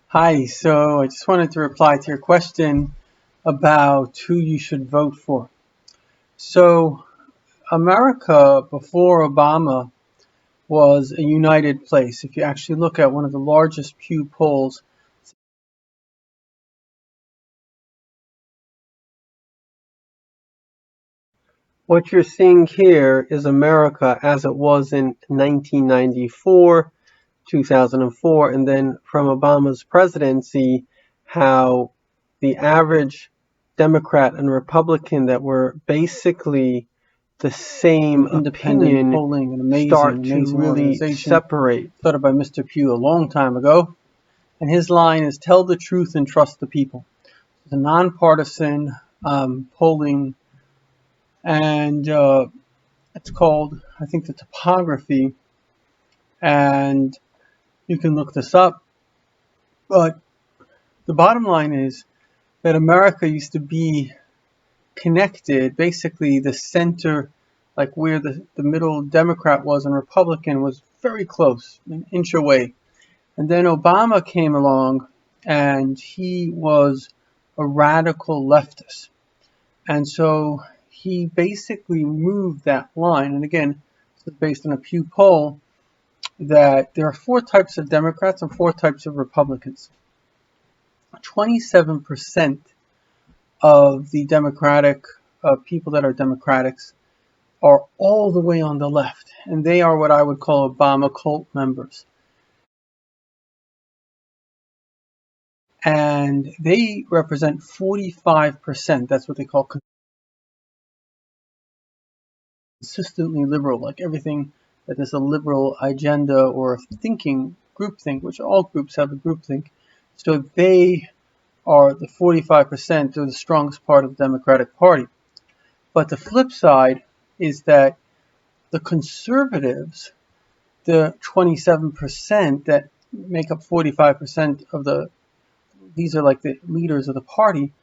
Hi, so I just wanted to reply to your question about who you should vote for. So, America before Obama was a united place. If you actually look at one of the largest Pew polls, what you're seeing here is America as it was in 1994, 2004, and then from Obama's presidency, how the average Democrat and Republican that were basically the same Independent opinion polling, an start to amazing really organization separate. started by Mr. Pugh a long time ago, and his line is "Tell the truth and trust the people." It's a nonpartisan polling, and it's called, I think, the Topography, and you can look this up. But the bottom line is that America used to be connected, basically the center, like where the middle Democrat was and Republican was very close, an inch away. And then Obama came along and he was a radical leftist. And so he basically moved that line. And again, this is based on a Pew poll that there are four types of Democrats and four types of Republicans. 27% of the Democratic people that are Democrats are all the way on the left, and they are what I would call Obama cult members. And they represent 45%. That's what they call consistently liberal, like everything that is a liberal agenda or a thinking groupthink, which all groups have a groupthink. So they are the 45%, they're the strongest part of the Democratic Party. But the flip side is that the conservatives, the 27% that make up 45% of these are like the leaders of the party,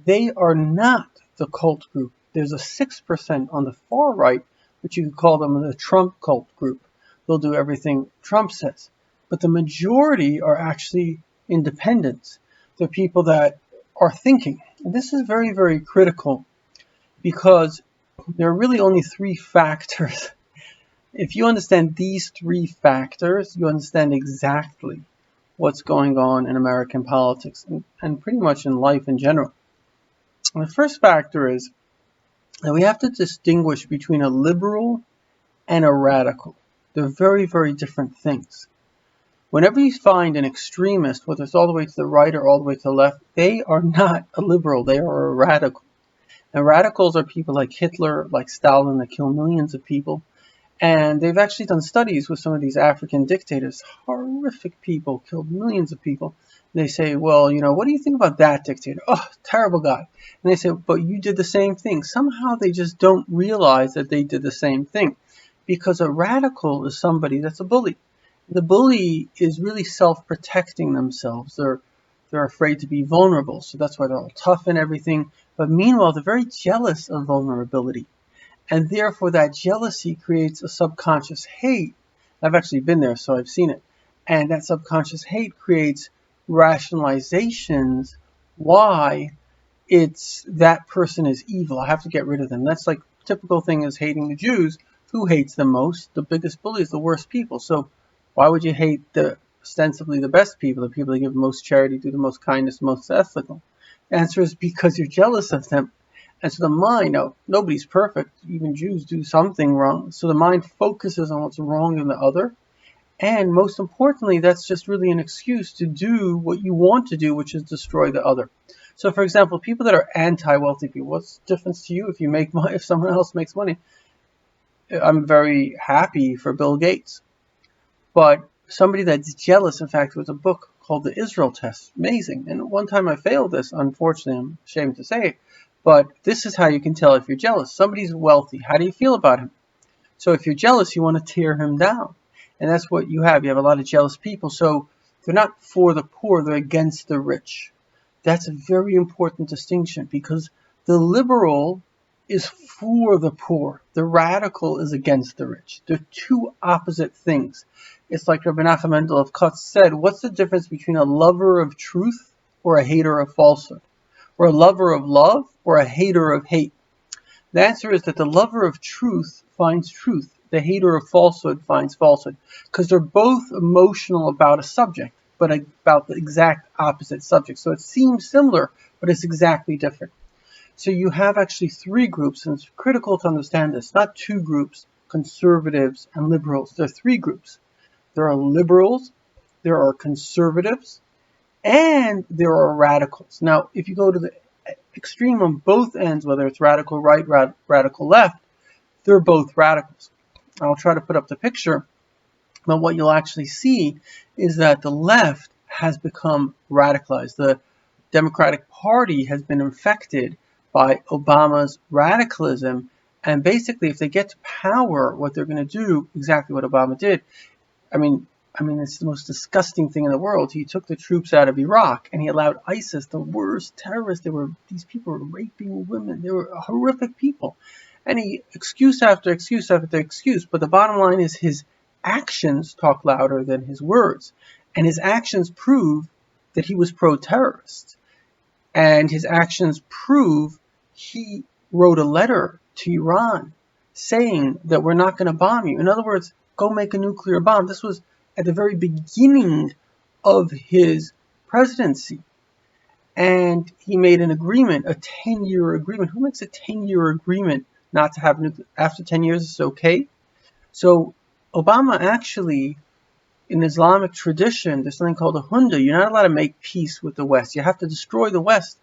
they are not the cult group. There's a 6% on the far right, which you could call them the Trump cult group. They'll do everything Trump says. But the majority are actually independents. They're people that are thinking. And this is very, very critical because there are really only three factors. If you understand these three factors, you understand exactly what's going on in American politics and pretty much in life in general. And the first factor is that we have to distinguish between a liberal and a radical. They're very, very different things. Whenever you find an extremist, whether it's all the way to the right or all the way to the left, they are not a liberal, they are a radical. And radicals are people like Hitler, like Stalin, that kill millions of people. And they've actually done studies with some of these African dictators, horrific people, killed millions of people. They say, well, what do you think about that dictator? Oh, terrible guy. And they say, but you did the same thing. Somehow they just don't realize that they did the same thing. Because a radical is somebody that's a bully. The bully is really self-protecting themselves. They're afraid to be vulnerable, so that's why they're all tough and everything. But meanwhile, they're very jealous of vulnerability. And therefore, that jealousy creates a subconscious hate. I've actually been there, so I've seen it. And that subconscious hate creates rationalizations why it's that person is evil. I have to get rid of them. That's like typical thing is hating the Jews. Who hates them most? The biggest bullies, the worst people. So why would you hate the ostensibly the best people, the people that give the most charity, do the most kindness, most ethical? The answer is because you're jealous of them. And so the mind, now nobody's perfect, even Jews do something wrong. So the mind focuses on what's wrong in the other. And most importantly, that's just really an excuse to do what you want to do, which is destroy the other. So for example, people that are anti-wealthy people, what's the difference to you if you make money, if someone else makes money? I'm very happy for Bill Gates. But somebody that's jealous, in fact, there was a book called The Israel Test. Amazing. And one time I failed this, unfortunately, I'm ashamed to say it. But this is how you can tell if you're jealous. Somebody's wealthy. How do you feel about him? So if you're jealous, you want to tear him down. And that's what you have. You have a lot of jealous people. So they're not for the poor, they're against the rich. That's a very important distinction because the liberal is for the poor. The radical is against the rich. They're two opposite things. It's like Rabbi Nachman Mendel of Kutz said, what's the difference between a lover of truth or a hater of falsehood? Or a lover of love or a hater of hate? The answer is that the lover of truth finds truth. The hater of falsehood finds falsehood. Because they're both emotional about a subject, but about the exact opposite subject. So it seems similar, but it's exactly different. So you have actually three groups, and it's critical to understand this. Not two groups, conservatives and liberals. There are three groups. There are liberals, there are conservatives, and there are radicals. Now, if you go to the extreme on both ends, whether it's radical right, radical left, they're both radicals. I'll try to put up the picture, but what you'll actually see is that the left has become radicalized. The Democratic Party has been infected by Obama's radicalism, and basically if they get to power, what they're going to do, exactly what Obama did. I mean, it's the most disgusting thing in the world. He took the troops out of Iraq and he allowed ISIS, the worst terrorists. These people were raping women. They were horrific people. And he, excuse after excuse after excuse. But the bottom line is his actions talk louder than his words. And his actions prove that he was pro-terrorist. And his actions prove he wrote a letter to Iran saying that we're not going to bomb you. In other words, go make a nuclear bomb. This was at the very beginning of his presidency. And he made an agreement, a 10-year agreement. Who makes a 10-year agreement not to have nuclear? After 10 years, it's okay? So Obama actually, in Islamic tradition, there's something called a Hunda. You're not allowed to make peace with the West. You have to destroy the West.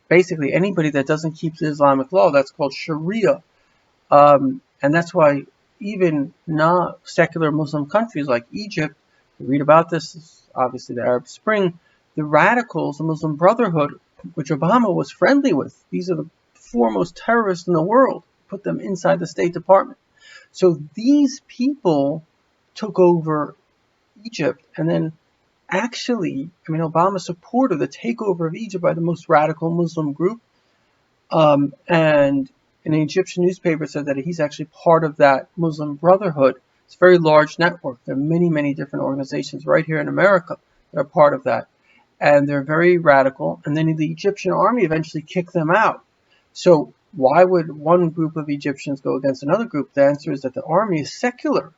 Basically, anybody that doesn't keep the Islamic law, that's called Sharia. And that's why even not secular Muslim countries like Egypt, you read about this, obviously the Arab Spring, the radicals, the Muslim Brotherhood, which Obama was friendly with, these are the foremost terrorists in the world, put them inside the State Department. So these people took over Egypt, and then actually, Obama supported the takeover of Egypt by the most radical Muslim group, and an Egyptian newspaper said that he's actually part of that Muslim Brotherhood. It's a very large network. There are many, many different organizations right here in America that are part of that. And they're very radical. And then the Egyptian army eventually kicked them out. So why would one group of Egyptians go against another group? The answer is that the army is secular.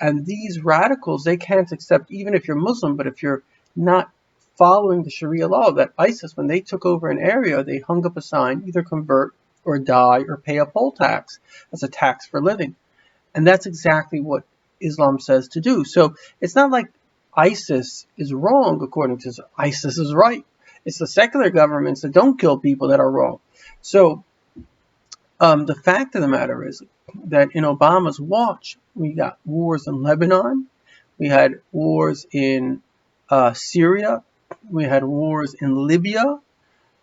And these radicals, they can't accept, even if you're Muslim, but if you're not following the Sharia law, that ISIS, when they took over an area, they hung up a sign, either convert or die or pay a poll tax as a tax for living. And that's exactly what Islam says to do. So it's not like ISIS is wrong according to ISIS is right. It's the secular governments that don't kill people that are wrong. So the fact of the matter is that in Obama's watch, we got wars in Lebanon, we had wars in Syria, we had wars in Libya,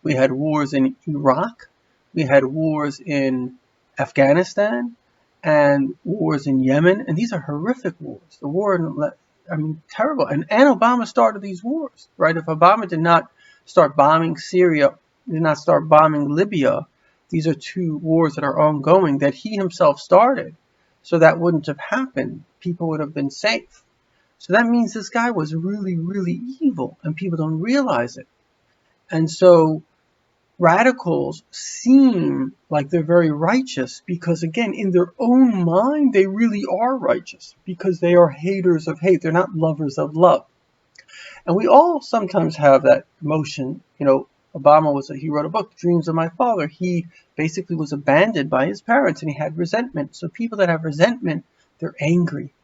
we had wars in Iraq, we had wars in Afghanistan, and wars in Yemen, and these are horrific wars. The war in, terrible. And Obama started these wars, right? If Obama did not start bombing Syria, did not start bombing Libya, these are two wars that are ongoing that he himself started. So that wouldn't have happened. People would have been safe. So that means this guy was really, really evil, and people don't realize it. And so radicals seem like they're very righteous because, again, in their own mind, they really are righteous because they are haters of hate. They're not lovers of love. And we all sometimes have that emotion. Obama he wrote a book, Dreams of My Father. He basically was abandoned by his parents and he had resentment. So people that have resentment, they're angry.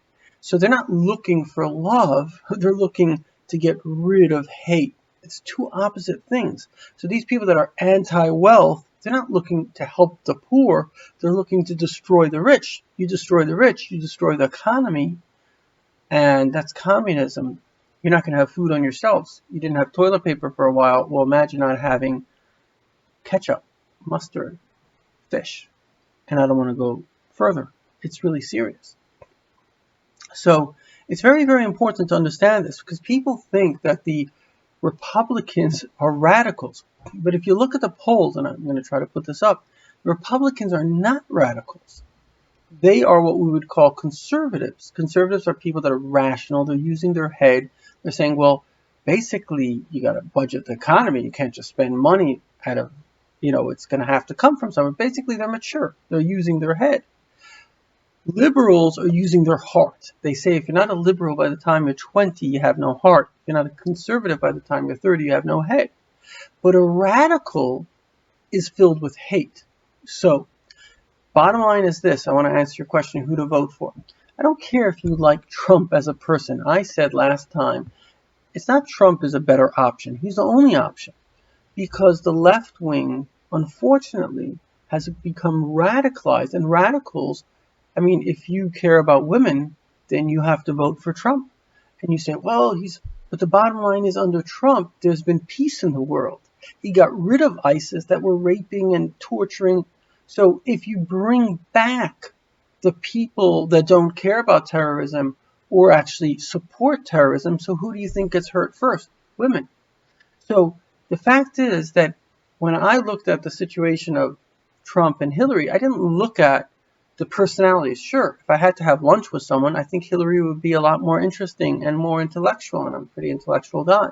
So they're not looking for love. They're looking to get rid of hate. It's two opposite things. So these people that are anti-wealth, they're not looking to help the poor. They're looking to destroy the rich. You destroy the rich, you destroy the economy. And that's communism. You're not going to have food on your shelves. You didn't have toilet paper for a while. Well, imagine not having ketchup, mustard, fish. And I don't want to go further. It's really serious. So it's very, very important to understand this because people think that the Republicans are radicals. But if you look at the polls, and I'm going to try to put this up, Republicans are not radicals. They are what we would call conservatives. Conservatives are people that are rational. They're using their head. They're saying, well, basically, you got to budget the economy. You can't just spend money out of, it's going to have to come from somewhere. Basically, they're mature. They're using their head. Liberals are using their heart. They say if you're not a liberal by the time you're 20, you have no heart. If you're not a conservative by the time you're 30, you have no head. But a radical is filled with hate. So, bottom line is this. I want to answer your question, who to vote for. I don't care if you like Trump as a person. I said last time, it's not Trump is a better option. He's the only option. Because the left wing, unfortunately, has become radicalized. And radicals, if you care about women, then you have to vote for Trump. And you say, well, but the bottom line is under Trump, there's been peace in the world. He got rid of ISIS that were raping and torturing. So if you bring back the people that don't care about terrorism or actually support terrorism, so who do you think gets hurt first? Women. So the fact is that when I looked at the situation of Trump and Hillary, I didn't look at the personalities. Sure, if I had to have lunch with someone, I think Hillary would be a lot more interesting and more intellectual, and I'm a pretty intellectual guy.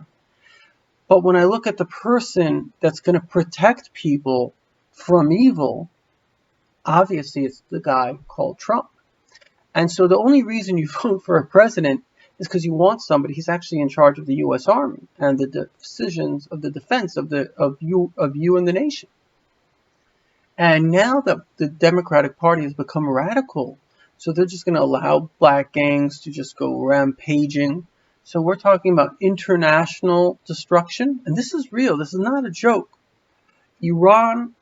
But when I look at the person that's going to protect people from evil, obviously it's the guy called Trump. And so the only reason you vote for a president is because you want somebody. He's actually in charge of the U.S. Army and the decisions of the defense of you and the nation. And now that the Democratic Party has become radical, so they're just going to allow black gangs to just go rampaging. So we're talking about international destruction. And this is real. This is not a joke. Iran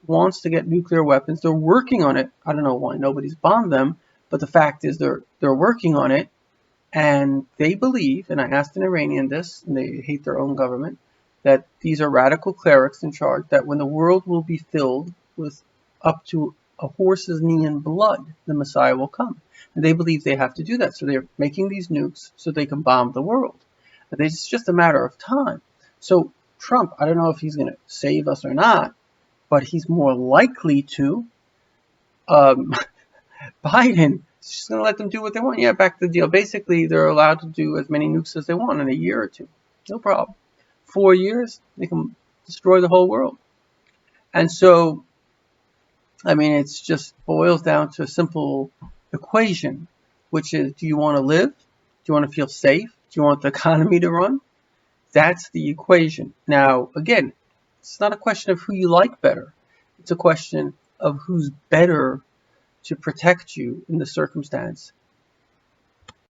wants to get nuclear weapons. They're working on it. I don't know why nobody's bombed them, but the fact is they're working on it. And they believe, and I asked an Iranian this, and they hate their own government, that these are radical clerics in charge, that when the world will be filled with up to a horse's knee in blood, the Messiah will come. And they believe they have to do that. So they're making these nukes so they can bomb the world. It's just a matter of time. So Trump, I don't know if he's going to save us or not, but he's more likely to. Biden is just going to let them do what they want. Yeah, back to the deal. Basically, they're allowed to do as many nukes as they want in a year or two. No problem. 4 years, they can destroy the whole world. And so, it just boils down to a simple equation, which is, do you want to live? Do you want to feel safe? Do you want the economy to run? That's the equation. Now, again, it's not a question of who you like better. It's a question of who's better to protect you in the circumstance